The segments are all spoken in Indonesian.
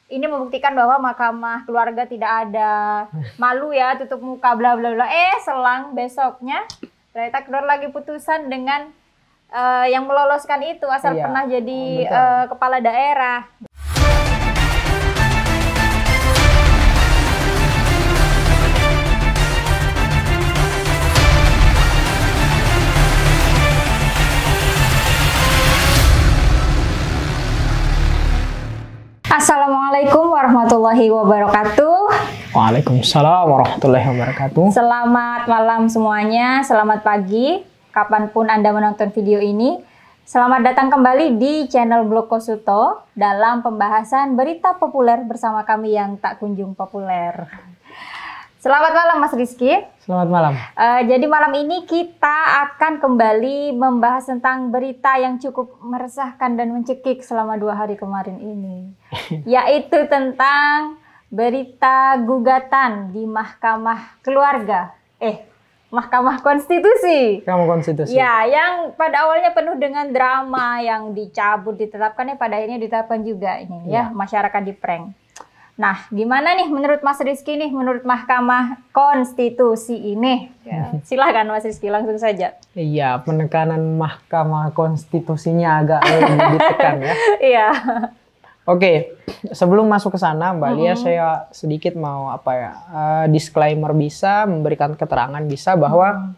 ini membuktikan bahwa mahkamah keluarga tidak ada malu ya, tutup muka bla bla bla. Selang besoknya ternyata keluar lagi putusan dengan yang meloloskan itu asal pernah jadi kepala daerah. Assalamualaikum warahmatullahi wabarakatuh. Waalaikumsalam warahmatullahi wabarakatuh. Selamat malam semuanya, selamat pagi, kapanpun Anda menonton video ini. Selamat datang kembali di channel Blog Kosuto dalam pembahasan berita populer bersama kami yang tak kunjung populer. Selamat malam Mas Rizky. Selamat malam. Jadi malam ini kita akan kembali membahas tentang berita yang cukup meresahkan dan mencekik selama 2 hari kemarin ini. Yaitu tentang berita gugatan di Mahkamah Keluarga. Mahkamah Konstitusi. Mahkamah Konstitusi. Ya, yang pada awalnya penuh dengan drama, yang dicabut, ditetapkannya pada akhirnya ditetapkan juga ini ya, masyarakat di prank. Nah, gimana nih menurut Mas Rizky nih, menurut Mahkamah Konstitusi ini? Ya, silahkan Mas Rizky, langsung saja. Iya, penekanan Mahkamah Konstitusinya agak ditekan ya. Iya. Oke, sebelum masuk ke sana Mbak Lia, saya sedikit mau disclaimer bisa, memberikan keterangan bisa bahwa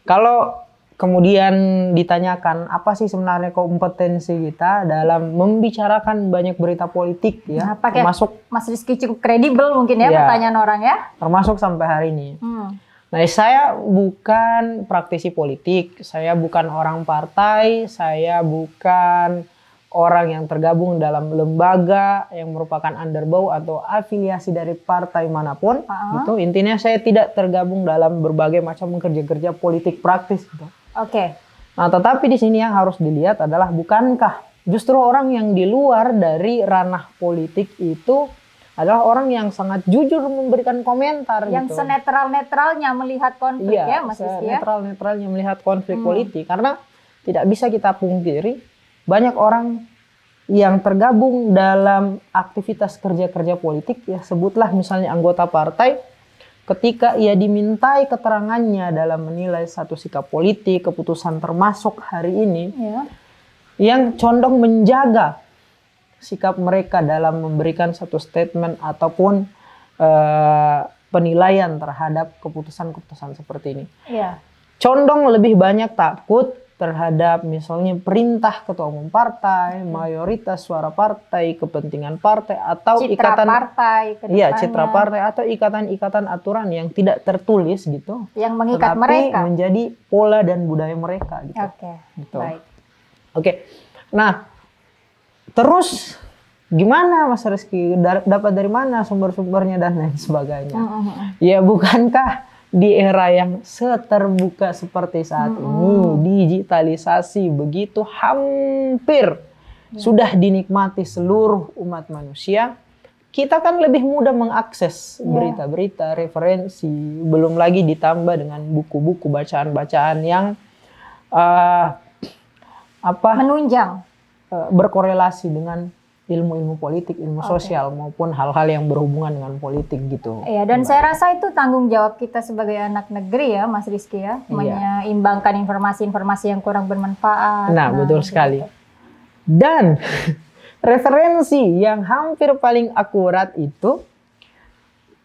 kalau kemudian ditanyakan apa sih sebenarnya kompetensi kita dalam membicarakan banyak berita politik ya, termasuk Mas Rizky cukup kredibel mungkin ya, pertanyaan orang ya, termasuk sampai hari ini. Nah, saya bukan praktisi politik, saya bukan orang partai, saya bukan orang yang tergabung dalam lembaga yang merupakan underbow atau afiliasi dari partai manapun. Gitu. Intinya saya tidak tergabung dalam berbagai macam kerja-kerja politik praktis. Gitu. Oke. Nah, tetapi di sini yang harus dilihat adalah bukankah justru orang yang di luar dari ranah politik itu adalah orang yang sangat jujur memberikan komentar. Yang gitu. senetral-netralnya melihat konflik ya, Mas Rizky ya. Senetral-netralnya melihat konflik politik. Karena tidak bisa kita pungkiri, banyak orang yang tergabung dalam aktivitas kerja-kerja politik, ya sebutlah misalnya anggota partai, ketika ia dimintai keterangannya dalam menilai satu sikap politik, keputusan termasuk hari ini, yang condong menjaga sikap mereka dalam memberikan satu statement ataupun penilaian terhadap keputusan-keputusan seperti ini. Condong lebih banyak takut terhadap misalnya perintah ketua umum partai, mayoritas suara partai, kepentingan partai, atau citra partai, citra partai atau ikatan-ikatan aturan yang tidak tertulis gitu, yang mengikat mereka, menjadi pola dan budaya mereka gitu. Gitu. Baik. Oke. Nah, terus gimana Mas Rizky, dapat dari mana sumber-sumbernya dan lain sebagainya? Ya bukankah di era yang seterbuka seperti saat ini, digitalisasi begitu hampir sudah dinikmati seluruh umat manusia, kita kan lebih mudah mengakses berita-berita, referensi, belum lagi ditambah dengan buku-buku bacaan-bacaan yang menunjang, berkorelasi dengan ilmu-ilmu politik, ilmu sosial maupun hal-hal yang berhubungan dengan politik gitu. Iya, dan saya rasa itu tanggung jawab kita sebagai anak negeri ya, Mas Rizky ya, menyeimbangkan informasi-informasi yang kurang bermanfaat. Nah, betul sekali. Dan referensi yang hampir paling akurat itu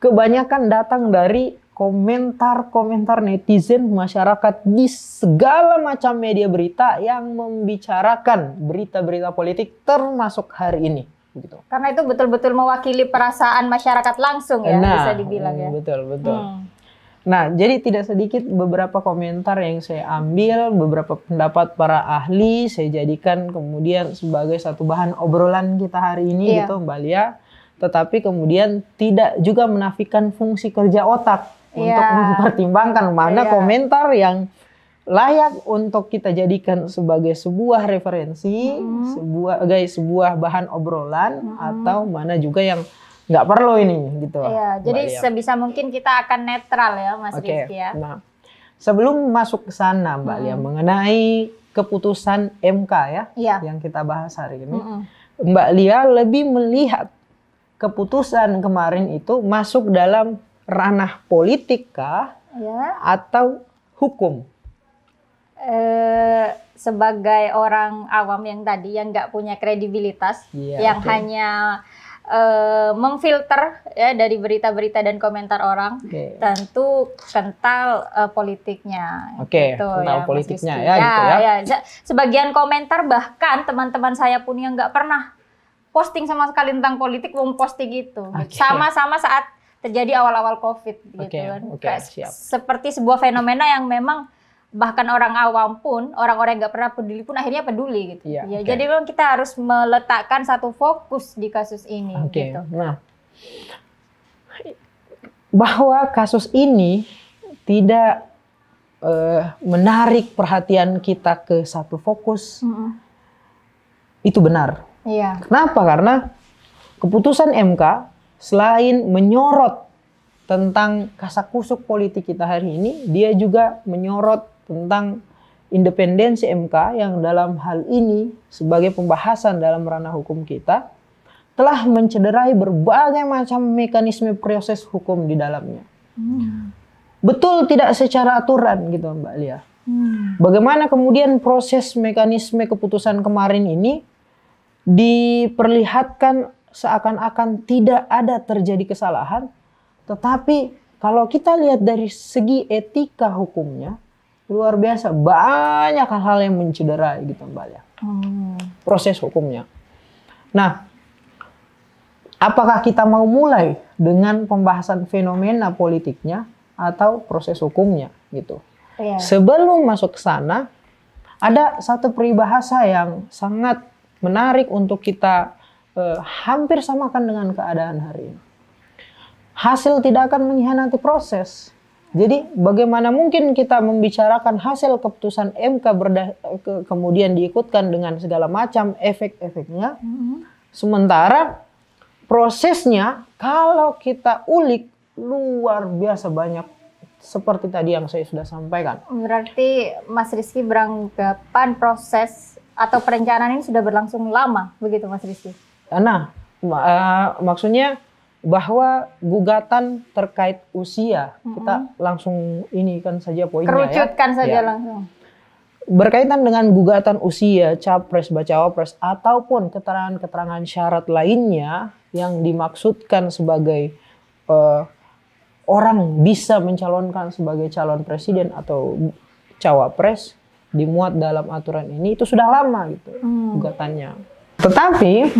kebanyakan datang dari komentar-komentar netizen masyarakat di segala macam media berita yang membicarakan berita-berita politik termasuk hari ini gitu. Karena itu betul-betul mewakili perasaan masyarakat langsung ya, bisa dibilang ya. Betul. Nah, jadi tidak sedikit beberapa komentar yang saya ambil, beberapa pendapat para ahli saya jadikan kemudian sebagai satu bahan obrolan kita hari ini gitu Mbak Lia. Tetapi kemudian tidak juga menafikan fungsi kerja otak untuk mempertimbangkan mana komentar yang layak untuk kita jadikan sebagai sebuah referensi, sebuah bahan obrolan, atau mana juga yang nggak perlu ini gitu. Jadi sebisa mungkin kita akan netral ya Mas Rizky ya. Nah, sebelum masuk ke sana Mbak Lia mengenai keputusan MK ya yang kita bahas hari ini, Mbak Lia lebih melihat keputusan kemarin itu masuk dalam ranah politik kah Ya. atau hukum? Sebagai orang awam yang tadi yang nggak punya kredibilitas, yang hanya memfilter ya dari berita-berita dan komentar orang, tentu kental politiknya. Gitu, kental ya, politiknya Mas ya, gitu ya. Sebagian komentar bahkan teman-teman saya pun yang nggak pernah posting sama sekali tentang politik, posting itu. Sama-sama saat terjadi awal-awal COVID gitu kan. Seperti sebuah fenomena yang memang bahkan orang awam pun, orang-orang yang nggak pernah peduli pun akhirnya peduli gitu. Jadi memang kita harus meletakkan satu fokus di kasus ini. Gitu. Nah, bahwa kasus ini tidak menarik perhatian kita ke satu fokus, itu benar. Kenapa? Karena keputusan MK selain menyorot tentang kasakusuk politik kita hari ini, dia juga menyorot tentang independensi MK yang dalam hal ini sebagai pembahasan dalam ranah hukum kita telah mencederai berbagai macam mekanisme proses hukum di dalamnya. Betul tidak secara aturan gitu Mbak Lia. Bagaimana kemudian proses mekanisme keputusan kemarin ini diperlihatkan seakan-akan tidak ada terjadi kesalahan, tetapi kalau kita lihat dari segi etika hukumnya, luar biasa banyak hal-hal yang mencederai gitu Mbak Lia. Proses hukumnya. Nah, apakah kita mau mulai dengan pembahasan fenomena politiknya atau proses hukumnya gitu? Sebelum masuk ke sana, ada satu peribahasa yang sangat menarik untuk kita hampir samakan dengan keadaan hari ini. Hasil tidak akan mengkhianati proses. Jadi bagaimana mungkin kita membicarakan hasil keputusan MK kemudian diikutkan dengan segala macam efek-efeknya, sementara prosesnya kalau kita ulik luar biasa banyak seperti tadi yang saya sudah sampaikan. Berarti Mas Rizky beranggapan proses atau perencanaan ini sudah berlangsung lama, begitu Mas Rizky? Nah, maksudnya bahwa gugatan terkait usia, kita langsung ini kan saja poinnya, kerucutkan saja langsung. Berkaitan dengan gugatan usia capres bacawapres ataupun keterangan-keterangan syarat lainnya yang dimaksudkan sebagai orang bisa mencalonkan sebagai calon presiden atau cawapres dimuat dalam aturan ini, itu sudah lama gitu gugatannya. Tetapi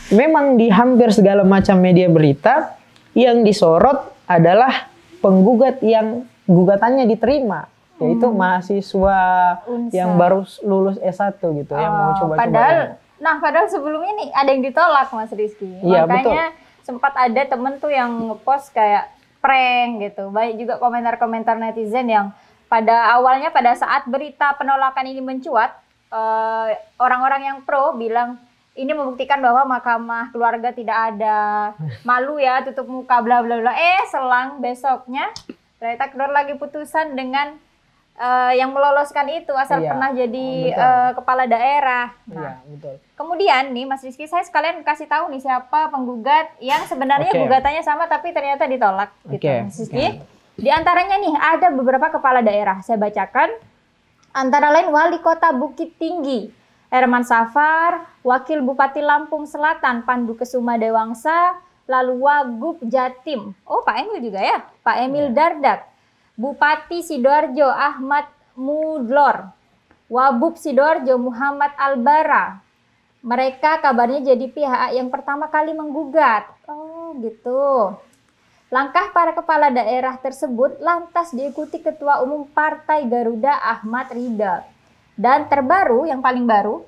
memang di hampir segala macam media berita yang disorot adalah penggugat yang gugatannya diterima, yaitu mahasiswa yang baru lulus S1 gitu, yang mau coba-coba. Padahal sebelum ini ada yang ditolak Mas Rizky. Makanya sempat ada temen tuh yang ngepost kayak prank gitu. Banyak juga komentar-komentar netizen yang pada awalnya pada saat berita penolakan ini mencuat, orang-orang yang pro bilang ini membuktikan bahwa mahkamah keluarga tidak ada, malu ya tutup muka bla bla bla. Selang besoknya ternyata keluar lagi putusan dengan yang meloloskan itu asal pernah jadi kepala daerah. Kemudian nih Mas Rizky, saya sekalian kasih tahu nih siapa penggugat yang sebenarnya gugatannya sama tapi ternyata ditolak gitu Mas Rizky. Di antaranya nih ada beberapa kepala daerah, saya bacakan. Antara lain Wali Kota Bukit Tinggi, Herman Safar, Wakil Bupati Lampung Selatan, Pandu Kesuma Dewangsa, lalu Wagub Jatim. Pak Emil juga ya, Pak Emil Dardak. Bupati Sidoarjo Ahmad Mudlor, Wabub Sidoarjo Muhammad Albara. Mereka kabarnya jadi pihak yang pertama kali menggugat. Gitu. Langkah para kepala daerah tersebut lantas diikuti Ketua Umum Partai Garuda Ahmad Rida. Dan terbaru, yang paling baru,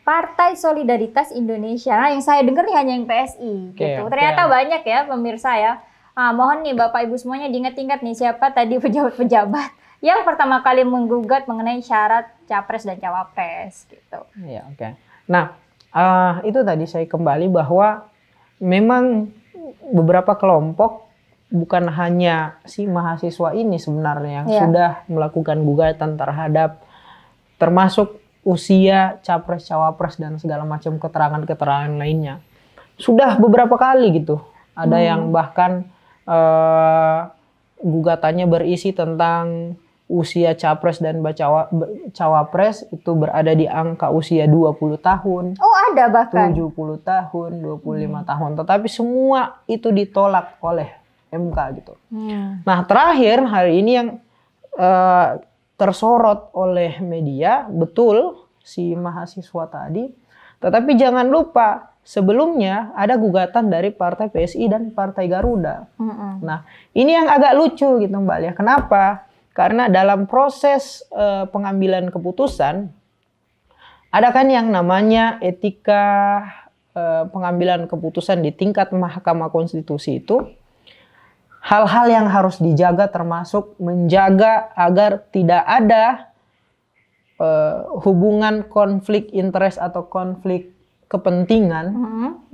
Partai Solidaritas Indonesia. Nah, yang saya dengar nih hanya yang PSI. Gitu. Ternyata banyak ya pemirsa ya. Mohon nih Bapak Ibu semuanya diingat-ingat nih siapa tadi pejabat-pejabat yang pertama kali menggugat mengenai syarat capres dan cawapres. Gitu. Nah, itu tadi saya kembali bahwa memang beberapa kelompok, bukan hanya si mahasiswa ini sebenarnya yang sudah melakukan gugatan terhadap termasuk usia capres cawapres dan segala macam keterangan-keterangan lainnya. sudah beberapa kali gitu. Ada yang bahkan gugatannya berisi tentang usia capres dan cawapres itu berada di angka usia 20 tahun. Oh, ada bahkan 70 tahun, 25 tahun. Tetapi semua itu ditolak oleh MK gitu. Nah, terakhir hari ini yang tersorot oleh media, betul si mahasiswa tadi. Tetapi jangan lupa sebelumnya ada gugatan dari Partai PSI dan Partai Garuda. Nah, ini yang agak lucu gitu Mbak Lia. Kenapa? Karena dalam proses pengambilan keputusan, ada kan yang namanya etika pengambilan keputusan di tingkat Mahkamah Konstitusi itu, hal-hal yang harus dijaga termasuk menjaga agar tidak ada hubungan konflik interest atau konflik kepentingan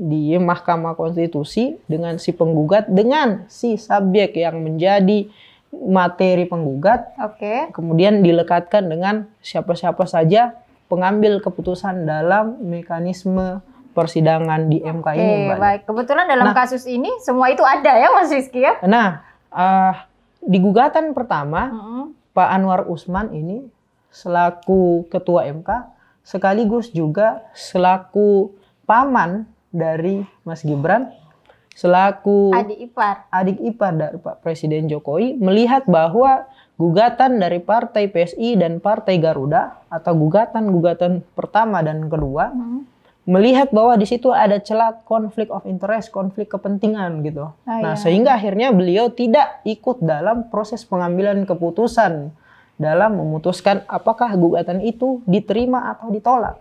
di Mahkamah Konstitusi dengan si penggugat, dengan si subjek yang menjadi materi penggugat, kemudian dilekatkan dengan siapa-siapa saja pengambil keputusan dalam mekanisme persidangan di MK ini. Baik. Kebetulan dalam kasus ini semua itu ada ya Mas Rizky ya? Nah, di gugatan pertama, Pak Anwar Usman ini selaku Ketua MK, sekaligus juga selaku paman dari Mas Gibran, selaku adik ipar dari Pak Presiden Jokowi, melihat bahwa gugatan dari Partai PSI dan Partai Garuda atau gugatan pertama dan kedua melihat bahwa di situ ada celah konflik of interest, konflik kepentingan gitu. Sehingga akhirnya beliau tidak ikut dalam proses pengambilan keputusan dalam memutuskan apakah gugatan itu diterima atau ditolak.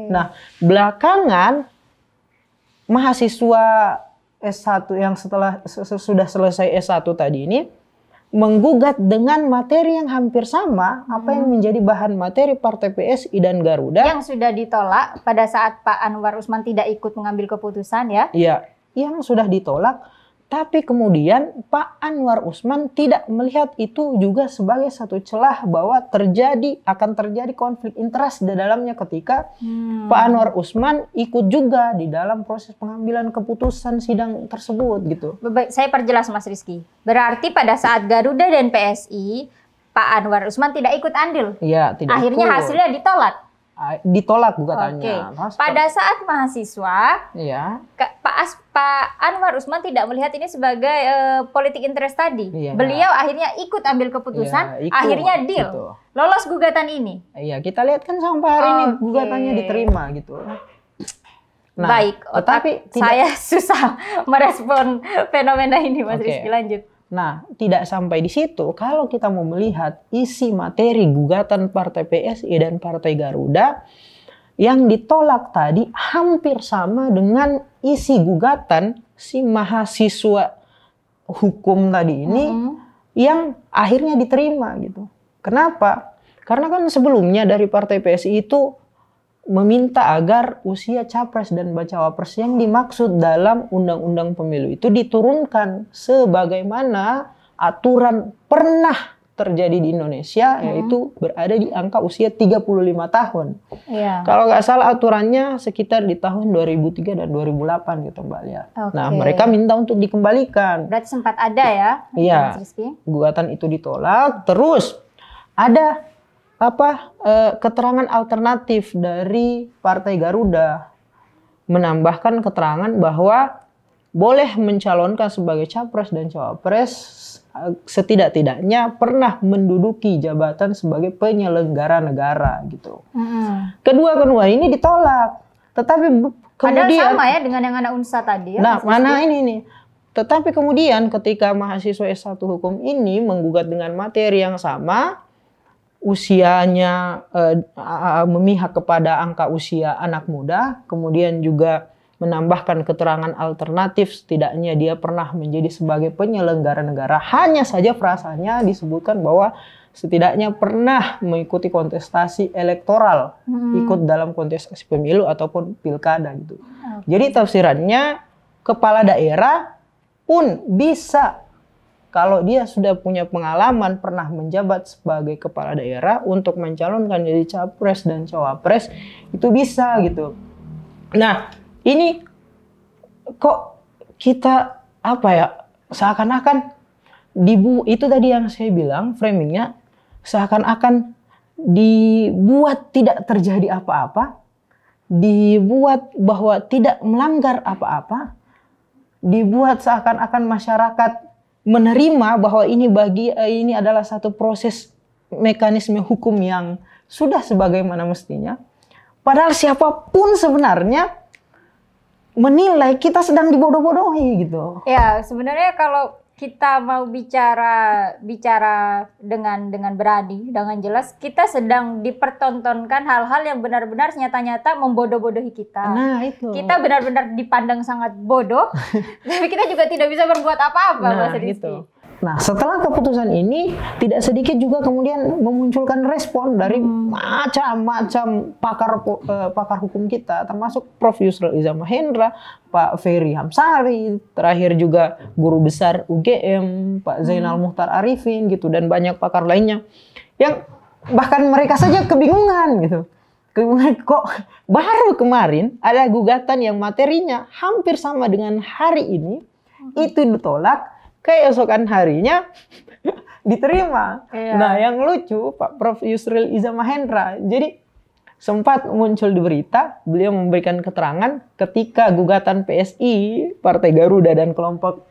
Nah, belakangan mahasiswa S1 yang sudah selesai S1 tadi ini menggugat dengan materi yang hampir sama apa yang menjadi bahan materi Partai PSI dan Garuda yang sudah ditolak pada saat Pak Anwar Usman tidak ikut mengambil keputusan ya. Iya, yang sudah ditolak, tapi kemudian Pak Anwar Usman tidak melihat itu juga sebagai satu celah bahwa akan terjadi konflik interest di dalamnya ketika Pak Anwar Usman ikut juga di dalam proses pengambilan keputusan sidang tersebut gitu. Baik, saya perjelas Mas Rizky. Berarti pada saat Garuda dan PSI, Pak Anwar Usman tidak ikut andil. Iya, tidak. Akhirnya hasilnya ditolak. Ditolak gugatannya. Pada saat mahasiswa, Pak Anwar Usman tidak melihat ini sebagai politik interest tadi. Beliau akhirnya ikut ambil keputusan, akhirnya deal, gitu. Lolos gugatan ini. Iya, kita lihat kan sampai hari ini gugatannya diterima gitu. Nah, baik, tapi saya susah merespon fenomena ini, Mas Rizky, lanjut. Nah, tidak sampai di situ. Kalau kita mau melihat isi materi gugatan Partai PSI dan Partai Garuda, yang ditolak tadi hampir sama dengan isi gugatan si mahasiswa hukum tadi ini yang akhirnya diterima gitu. Kenapa? Karena kan sebelumnya dari Partai PSI itu meminta agar usia capres dan bacawapres yang dimaksud dalam Undang-Undang Pemilu itu diturunkan sebagaimana aturan pernah terjadi di Indonesia, yaitu berada di angka usia 35 tahun. Kalau nggak salah aturannya sekitar di tahun 2003 dan 2008 gitu Mbak Lia. Nah, mereka minta untuk dikembalikan. Berarti sempat ada ya? Iya, gugatan itu ditolak. Terus ada keterangan alternatif dari Partai Garuda, menambahkan keterangan bahwa boleh mencalonkan sebagai capres dan cawapres setidak-tidaknya pernah menduduki jabatan sebagai penyelenggara negara gitu. Kedua ini ditolak, tetapi kemudian sama ya dengan yang ada Unsa tadi ya. Nah, mana ini nih? Tetapi kemudian ketika mahasiswa S1 hukum ini menggugat dengan materi yang sama, usianya memihak kepada angka usia anak muda, kemudian juga menambahkan keterangan alternatif setidaknya dia pernah menjadi sebagai penyelenggara negara. Hanya saja frasanya disebutkan bahwa setidaknya pernah mengikuti kontestasi elektoral, ikut dalam kontestasi pemilu ataupun pilkada gitu. Jadi tafsirannya kepala daerah pun bisa, kalau dia sudah punya pengalaman pernah menjabat sebagai kepala daerah untuk mencalonkan jadi capres dan cawapres, itu bisa gitu. Nah, ini kok kita apa ya, seakan-akan itu tadi yang saya bilang framingnya seakan-akan dibuat tidak terjadi apa-apa, dibuat bahwa tidak melanggar apa-apa, dibuat seakan-akan masyarakat menerima bahwa ini adalah satu proses mekanisme hukum yang sudah sebagaimana mestinya. Padahal siapapun sebenarnya menilai kita sedang dibodoh-bodohi gitu. Ya, sebenarnya kalau kita mau bicara dengan berani, dengan jelas, kita sedang dipertontonkan hal-hal yang benar-benar nyata-nyata membodoh-bodohi kita. Nah, itu. Kita benar-benar dipandang sangat bodoh, tapi kita juga tidak bisa berbuat apa-apa, Mas Rizky. Gitu. Nah, setelah keputusan ini, tidak sedikit juga kemudian memunculkan respon dari macam-macam pakar hukum kita, termasuk Prof. Yusril Iza Mahendra, Pak Ferry Hamsari, terakhir juga guru besar UGM, Pak Zainal Muhtar Arifin, gitu, dan banyak pakar lainnya, yang bahkan mereka saja kebingungan, gitu. Kebingungan kok baru kemarin ada gugatan yang materinya hampir sama dengan hari ini, itu ditolak. Keesokan harinya diterima. Iya. Nah, yang lucu Pak Prof. Yusril Iza Mahendra, jadi sempat muncul di berita, beliau memberikan keterangan ketika gugatan PSI, Partai Garuda dan kelompok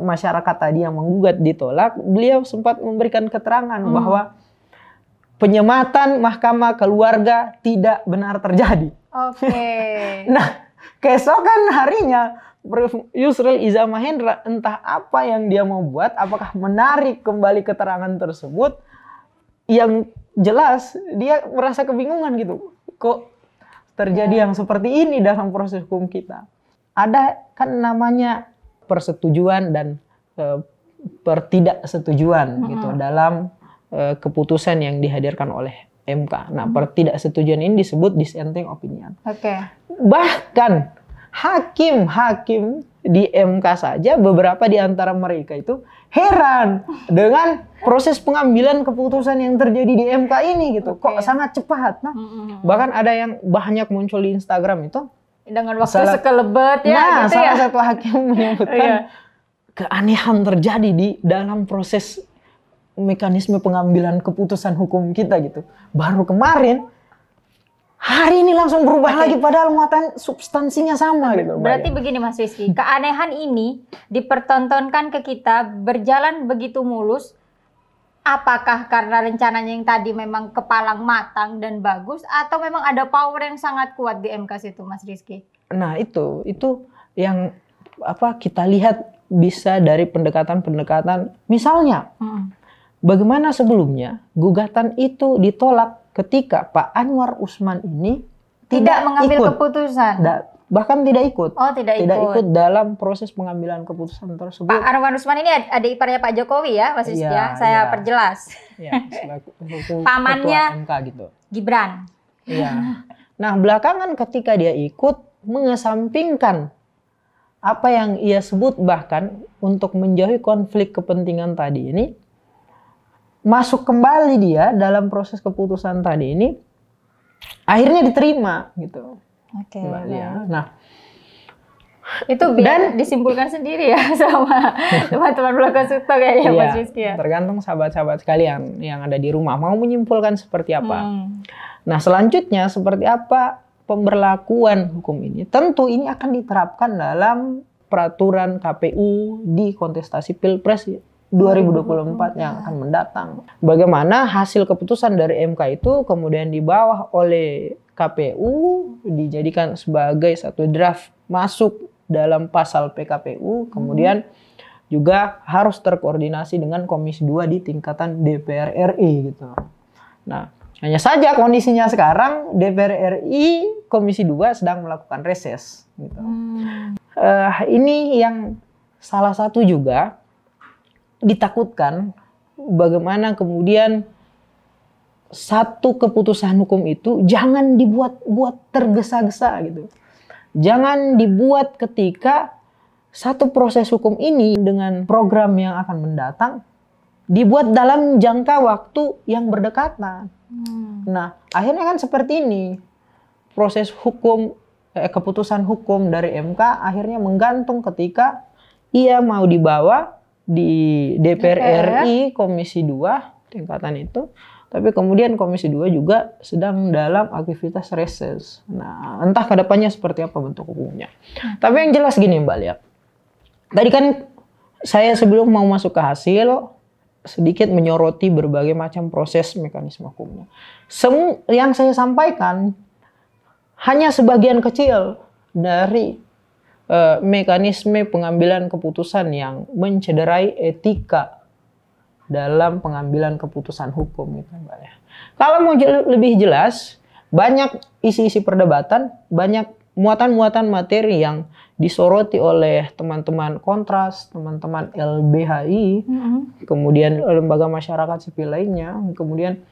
masyarakat tadi yang menggugat ditolak, beliau sempat memberikan keterangan bahwa penyematan mahkamah keluarga tidak benar terjadi. Oke. Nah, keesokan harinya Prof. Yusril Iza Mahendra entah apa yang dia mau buat, apakah menarik kembali keterangan tersebut, yang jelas dia merasa kebingungan gitu. Kok terjadi yang seperti ini dalam proses hukum kita? Ada kan namanya persetujuan dan pertidaksetujuan gitu dalam keputusan yang dihadirkan oleh MK. Nah, pertidaksetujuan ini disebut dissenting opinion. Oke. Bahkan hakim-hakim di MK saja, beberapa di antara mereka itu heran dengan proses pengambilan keputusan yang terjadi di MK ini gitu. Kok sangat cepat. Nah, bahkan ada yang banyak muncul di Instagram itu dengan waktu sekelebat ya. Nah, gitu salah ya? satu hakim menyebutkan keanehan terjadi di dalam proses mekanisme pengambilan keputusan hukum kita gitu. Baru kemarin, hari ini langsung berubah lagi, padahal muatan substansinya sama gitu. Berarti begini Mas Rizky, keanehan ini dipertontonkan ke kita berjalan begitu mulus. Apakah karena rencananya yang tadi memang kepalang matang dan bagus, atau memang ada power yang sangat kuat di MK situ, Mas Rizky? Nah, itu yang kita lihat bisa dari pendekatan-pendekatan. Misalnya, bagaimana sebelumnya gugatan itu ditolak ketika Pak Anwar Usman ini tidak mengambil ikut, keputusan. Bahkan tidak ikut. Oh, tidak ikut dalam proses pengambilan keputusan tersebut. Pak Anwar Usman ini adik iparnya Pak Jokowi ya, Mas Rizky ya. Saya perjelas. Ya, pamannya MK gitu. Gibran. Iya. Nah, belakangan ketika dia ikut, mengesampingkan apa yang ia sebut bahkan untuk menjauhi konflik kepentingan tadi ini, masuk kembali dia dalam proses keputusan tadi ini, akhirnya diterima gitu. Oke. Ya. Nah, itu biar disimpulkan sendiri ya sama teman-teman Bloko Sukto kayaknya Mas Rizky ya. Tergantung sahabat-sahabat sekalian yang ada di rumah mau menyimpulkan seperti apa. Nah, selanjutnya seperti apa pemberlakuan hukum ini? Tentu ini akan diterapkan dalam peraturan KPU di kontestasi Pilpres 2024 yang akan mendatang. Bagaimana hasil keputusan dari MK itu kemudian dibawa oleh KPU, dijadikan sebagai satu draft masuk dalam pasal PKPU, kemudian juga harus terkoordinasi dengan Komisi 2 di tingkatan DPR RI gitu. Nah, hanya saja kondisinya sekarang DPR RI Komisi 2 sedang melakukan reses gitu. Ini yang salah satu juga ditakutkan bagaimana kemudian satu keputusan hukum itu jangan dibuat tergesa-gesa gitu. Jangan dibuat ketika satu proses hukum ini dengan program yang akan mendatang dibuat dalam jangka waktu yang berdekatan. Nah, akhirnya kan seperti ini. Proses hukum keputusan hukum dari MK akhirnya menggantung ketika ia mau dibawa di DPR RI Komisi 2 tingkatan itu, tapi kemudian Komisi 2 juga sedang dalam aktivitas reses. Nah, entah kedepannya seperti apa bentuk hukumnya. Tapi yang jelas gini Mbak Lia, tadi kan saya sebelum mau masuk ke hasil sedikit menyoroti berbagai macam proses mekanisme hukumnya. Yang saya sampaikan hanya sebagian kecil dari mekanisme pengambilan keputusan yang mencederai etika dalam pengambilan keputusan hukum gitu Mbak ya. Kalau mau lebih jelas, banyak isi-isi perdebatan, banyak muatan-muatan materi yang disoroti oleh teman-teman Kontras, teman-teman LBHI, kemudian lembaga masyarakat sipil lainnya, kemudian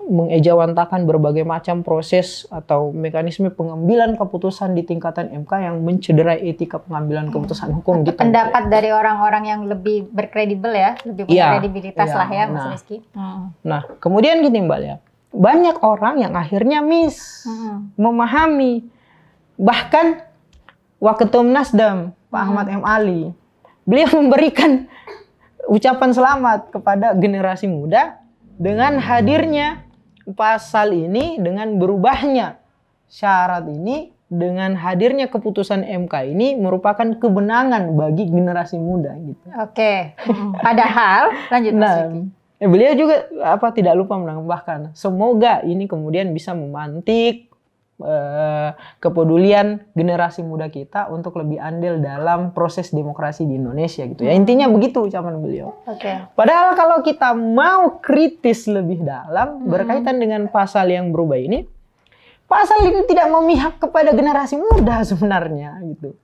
mengejawantakan berbagai macam proses atau mekanisme pengambilan keputusan di tingkatan MK yang mencederai etika pengambilan keputusan hukum gitu. Pendapat dari orang-orang yang lebih berkredibel ya, lebih berkredibilitas lah ya Mas Rizky. Nah, kemudian gini Mbak ya, banyak orang yang akhirnya memahami, bahkan Waketum Nasdem Pak Ahmad M. Ali, beliau memberikan ucapan selamat kepada generasi muda dengan hadirnya pasal ini, dengan berubahnya syarat ini, dengan hadirnya keputusan MK ini merupakan kemenangan bagi generasi muda gitu. Oke. Padahal lanjut Mas Vicky. Beliau juga tidak lupa menambahkan, semoga ini kemudian bisa memantik kepedulian generasi muda kita untuk lebih andil dalam proses demokrasi di Indonesia gitu ya. Intinya begitu ucapan beliau. Padahal kalau kita mau kritis lebih dalam berkaitan dengan pasal yang berubah ini, pasal ini tidak memihak kepada generasi muda sebenarnya gitu.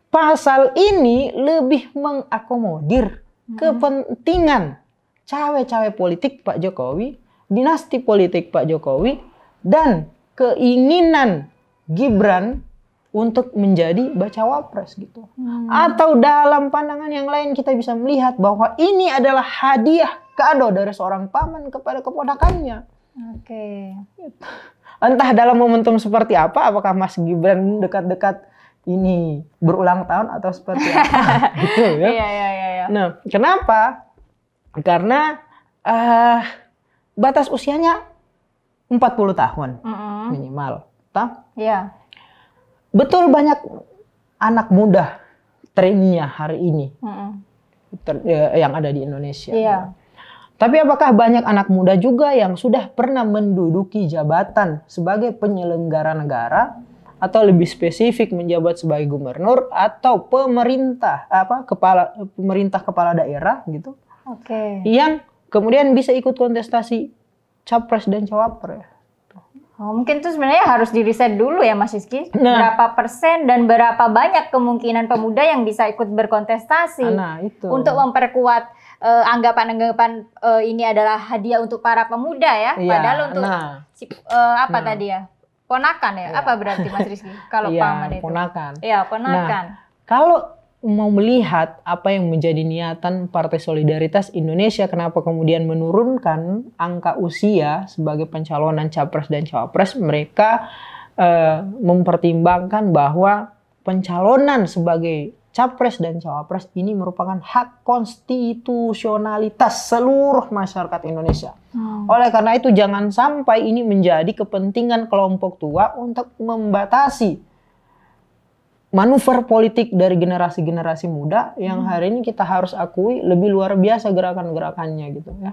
Pasal ini lebih mengakomodir kepentingan cawe-cawe politik Pak Jokowi, dinasti politik Pak Jokowi, dan keinginan Gibran untuk menjadi bacawa pres gitu. Atau dalam pandangan yang lain kita bisa melihat bahwa ini adalah hadiah kado dari seorang paman kepada keponakannya. Entah dalam momentum seperti apa, apakah Mas Gibran dekat-dekat ini berulang tahun atau seperti apa gitu ya. Nah, kenapa? Karena batas usianya 40 tahun minimal. Betul banyak anak muda trennya hari ini yang ada di Indonesia. Tapi apakah banyak anak muda juga yang sudah pernah menduduki jabatan sebagai penyelenggara negara atau lebih spesifik menjabat sebagai gubernur atau pemerintah kepala daerah gitu? Yang kemudian bisa ikut kontestasi capres dan cawapres. Mungkin itu sebenarnya harus diriset dulu ya Mas Rizky. Berapa persen dan berapa banyak kemungkinan pemuda yang bisa ikut berkontestasi. Untuk memperkuat anggapan-anggapan ini adalah hadiah untuk para pemuda ya. Padahal untuk tadi ya? Ponakan ya? Apa berarti Mas Rizky? Kalau paman itu? Ponakan. Ponakan. Kalau mau melihat apa yang menjadi niatan Partai Solidaritas Indonesia, kenapa kemudian menurunkan angka usia sebagai pencalonan capres dan cawapres, mereka mempertimbangkan bahwa pencalonan sebagai capres dan cawapres ini merupakan hak konstitusionalitas seluruh masyarakat Indonesia. Oleh karena itu jangan sampai ini menjadi kepentingan kelompok tua untuk membatasi manuver politik dari generasi-generasi muda yang hari ini kita harus akui lebih luar biasa gerakan-gerakannya gitu ya.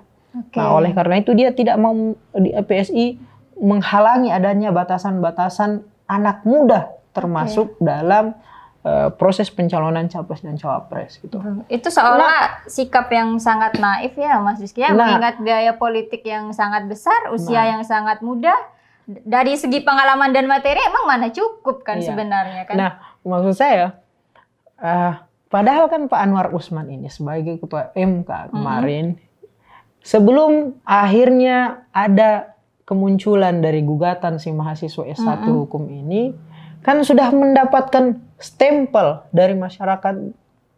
Nah, oleh karena itu dia tidak mau di PSI menghalangi adanya batasan-batasan anak muda termasuk dalam proses pencalonan capres dan cawapres gitu. Itu seolah sikap yang sangat naif ya Mas Rizky ya, mengingat biaya politik yang sangat besar, usia yang sangat muda. Dari segi pengalaman dan materi emang mana cukup kan sebenarnya kan? Maksud saya, padahal kan Pak Anwar Usman ini sebagai ketua MK kemarin, sebelum akhirnya ada kemunculan dari gugatan si mahasiswa S1 hukum ini, kan sudah mendapatkan stempel dari masyarakat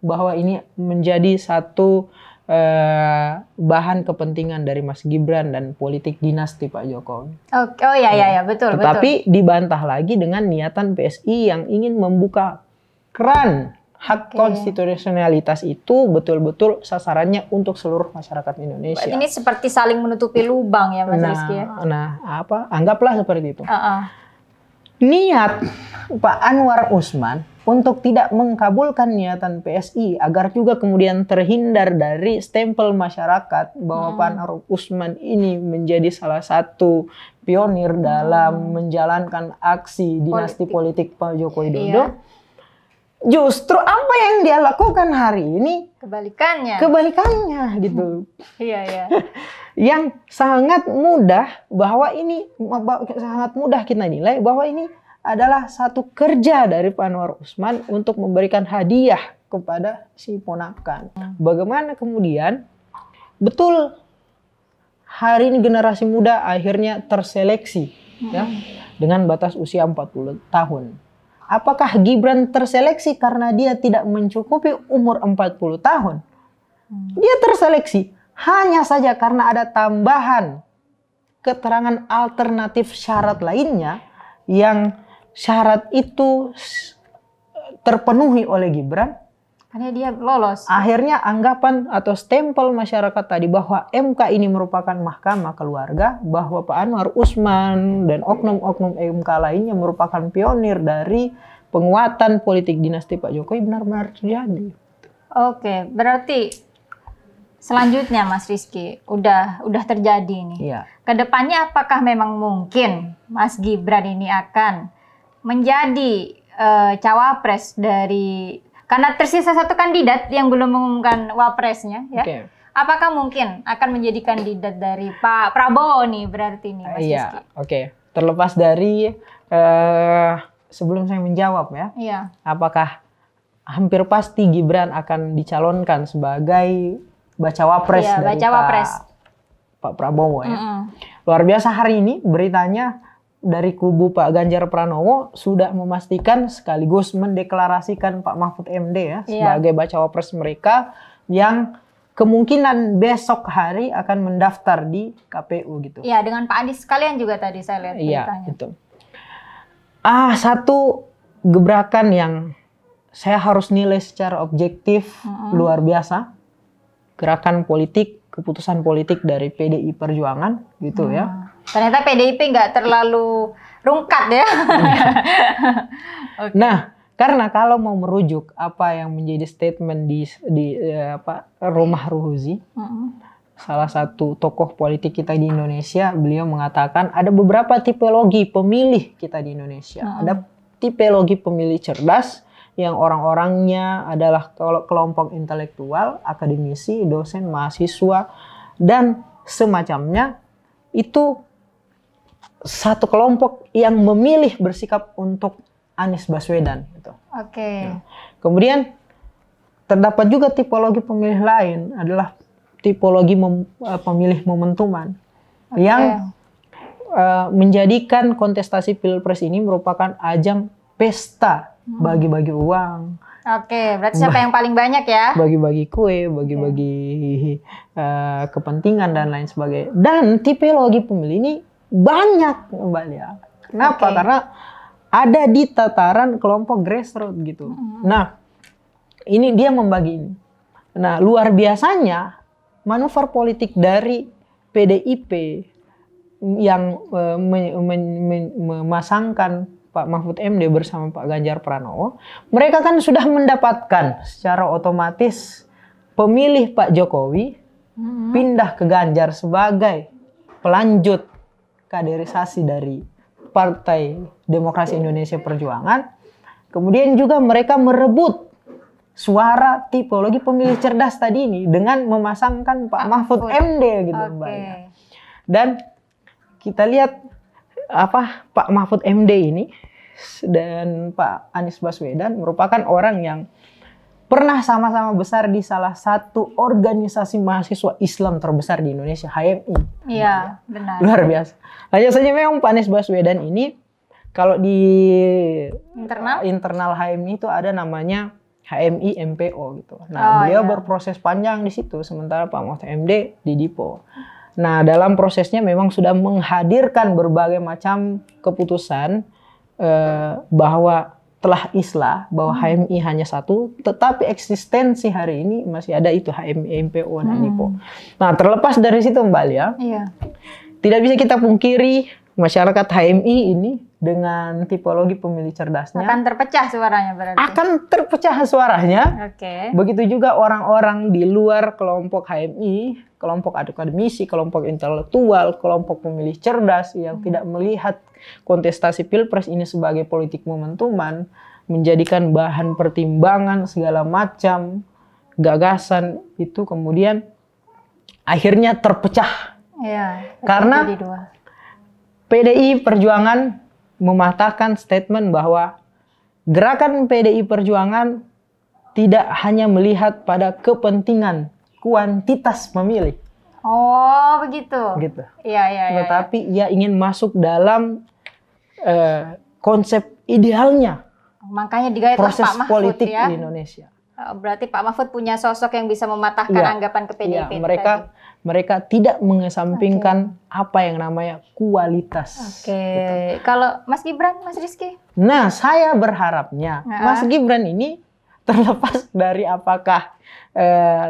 bahwa ini menjadi satu bahan kepentingan dari Mas Gibran dan politik dinasti Pak Jokowi. Oh ya betul. Tetapi dibantah lagi dengan niatan PSI yang ingin membuka keran hak konstitusionalitas itu betul-betul sasarannya untuk seluruh masyarakat Indonesia. Ini seperti saling menutupi lubang ya Mas Rizky. Anggaplah seperti itu. Niat Pak Anwar Usman untuk tidak mengkabulkan niatan PSI agar juga kemudian terhindar dari stempel masyarakat bahwa Pak Anwar Usman ini menjadi salah satu pionir dalam menjalankan aksi dinasti politik Pak Joko Widodo. Justru apa yang dia lakukan hari ini kebalikannya gitu. Iya. Yang sangat mudah kita nilai bahwa ini adalah satu kerja dari Pak Anwar Usman untuk memberikan hadiah kepada si ponakan. Bagaimana kemudian betul hari ini generasi muda akhirnya terseleksi ya dengan batas usia 40 tahun. Apakah Gibran terseleksi karena dia tidak mencukupi umur 40 tahun? Dia terseleksi hanya saja karena ada tambahan keterangan alternatif syarat lainnya yang syarat itu terpenuhi oleh Gibran. Karena dia lolos. Akhirnya anggapan atau stempel masyarakat tadi bahwa MK ini merupakan mahkamah keluarga, bahwa Pak Anwar Usman dan oknum-oknum MK lainnya merupakan pionir dari penguatan politik dinasti Pak Jokowi benar-benar terjadi. Oke, berarti selanjutnya Mas Rizky udah terjadi nih. Iya. Kedepannya apakah memang mungkin Mas Gibran ini akan menjadi cawapres dari, karena tersisa satu kandidat yang belum mengumumkan wapresnya ya. Okay. Apakah mungkin akan menjadi kandidat dari Pak Prabowo nih berarti nih Mas Rizky? Iya, oke. Terlepas dari sebelum saya menjawab ya. Iya. Apakah hampir pasti Gibran akan dicalonkan sebagai bacawa pres dari Pak Prabowo ya. Luar biasa hari ini beritanya dari kubu Pak Ganjar Pranowo sudah memastikan sekaligus mendeklarasikan Pak Mahfud MD ya sebagai bacawa pres mereka yang kemungkinan besok hari akan mendaftar di KPU gitu. Iya, dengan Pak Anies sekalian juga tadi saya lihat beritanya. Iya, itu. Satu gebrakan yang saya harus nilai secara objektif luar biasa. Gerakan politik, keputusan politik dari PDI Perjuangan gitu ya. Ternyata PDIP nggak terlalu rungkat ya. Okay. Nah, karena kalau mau merujuk apa yang menjadi statement di Romah Ruhuzi, salah satu tokoh politik kita di Indonesia, beliau mengatakan ada beberapa tipologi pemilih kita di Indonesia. Ada tipologi pemilih cerdas, yang orang-orangnya adalah kelompok intelektual, akademisi, dosen, mahasiswa, dan semacamnya. Itu satu kelompok yang memilih bersikap untuk Anies Baswedan. Gitu. Oke. Kemudian terdapat juga tipologi pemilih lain adalah tipologi pemilih momentuman yang menjadikan kontestasi pilpres ini merupakan ajang pesta bagi-bagi uang. Oke, berarti siapa yang paling banyak ya? Bagi-bagi kue, bagi-bagi kepentingan dan lain sebagainya. Dan tipologi pemilih ini banyak Mbak Lia. Kenapa? Karena ada di tataran kelompok grassroots gitu. Nah, ini dia membagi ini. Nah, luar biasanya manuver politik dari PDIP yang memasangkan Pak Mahfud MD bersama Pak Ganjar Pranowo, mereka kan sudah mendapatkan secara otomatis pemilih Pak Jokowi pindah ke Ganjar sebagai pelanjut kaderisasi dari Partai Demokrasi Indonesia Perjuangan. Kemudian juga mereka merebut suara tipologi pemilih cerdas tadi ini dengan memasangkan Pak Mahfud MD gitu Mbak. Dan kita lihat Pak Mahfud MD ini dan Pak Anies Baswedan merupakan orang yang pernah sama-sama besar di salah satu organisasi mahasiswa Islam terbesar di Indonesia, HMI. Iya, benar. Luar biasa. Hanya saja memang Pak Anies Baswedan ini kalau di internal HMI itu ada namanya HMI MPO gitu. Nah, beliau iya. berproses panjang di situ, sementara Pak Mahfud MD di Dipo. Nah, dalam prosesnya memang sudah menghadirkan berbagai macam keputusan bahwa telah islah bahwa HMI hanya satu, tetapi eksistensi hari ini masih ada itu HMI MPO dan Dipo. Nah, terlepas dari situ Mbak Lia, tidak bisa kita pungkiri masyarakat HMI ini dengan tipologi pemilih cerdasnya akan terpecah suaranya berarti. Akan terpecah suaranya. Oke. Begitu juga orang-orang di luar kelompok HMI, kelompok akademisi, kelompok intelektual, kelompok pemilih cerdas yang tidak melihat kontestasi Pilpres ini sebagai politik momentuman, menjadikan bahan pertimbangan segala macam gagasan itu kemudian akhirnya terpecah. Iya. Karena PDI Perjuangan mematahkan statement bahwa gerakan PDI Perjuangan tidak hanya melihat pada kepentingan kuantitas pemilih. Oh, begitu. Gitu. Iya. Tetapi ia ingin masuk dalam konsep idealnya. Makanya digait proses Pak Mahfud politik ya. di Indonesia. Berarti Pak Mahfud punya sosok yang bisa mematahkan anggapan ke PDIP. Mereka tidak mengesampingkan apa yang namanya kualitas. Gitu. Kalau Mas Gibran, Mas Rizky? Nah, saya berharapnya Mas Gibran ini terlepas dari apakah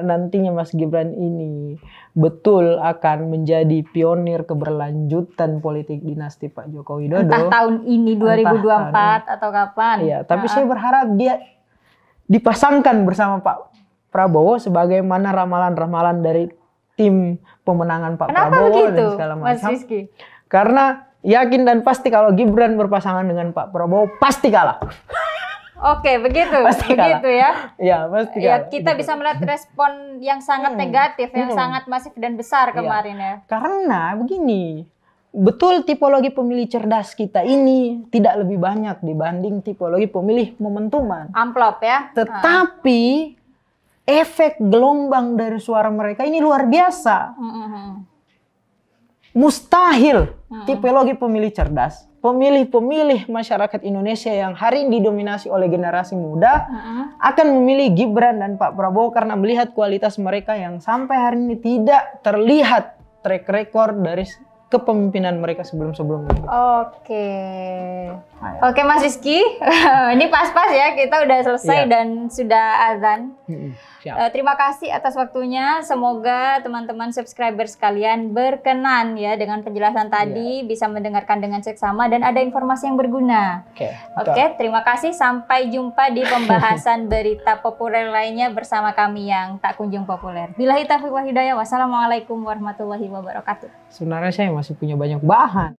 nantinya Mas Gibran ini betul akan menjadi pionir keberlanjutan politik dinasti Pak Joko Widodo. Entah tahun ini 2024 atau kapan. Iya, tapi saya berharap dia dipasangkan bersama Pak Prabowo sebagaimana ramalan-ramalan dari tim pemenangan Pak Prabowo begitu, dan segala Mas macam. Rizky? Karena yakin dan pasti kalau Gibran berpasangan dengan Pak Prabowo pasti kalah. Oke, begitu. Pasti begitu kalah. Ya. Ya, pasti Ya, kalah. kita bisa melihat respon yang sangat negatif, yang sangat masif dan besar kemarin ya. Karena begini, betul tipologi pemilih cerdas kita ini tidak lebih banyak dibanding tipologi pemilih momentuman. Amplop ya. Tetapi efek gelombang dari suara mereka ini luar biasa. Mustahil tipologi pemilih cerdas, pemilih-pemilih masyarakat Indonesia yang hari ini didominasi oleh generasi muda akan memilih Gibran dan Pak Prabowo karena melihat kualitas mereka yang sampai hari ini tidak terlihat track record dari kepemimpinan mereka sebelum-sebelumnya. Oke Mas Rizky, ini pas-pas ya, kita udah selesai dan sudah azan. Terima kasih atas waktunya. Semoga teman-teman subscriber sekalian berkenan ya dengan penjelasan tadi, bisa mendengarkan dengan seksama dan ada informasi yang berguna. Oke, terima kasih. Sampai jumpa di pembahasan berita populer lainnya bersama kami yang tak kunjung populer. Billahi taufiq wal hidayah. Wassalamualaikum warahmatullahi wabarakatuh. Sebenarnya saya masih punya banyak bahan.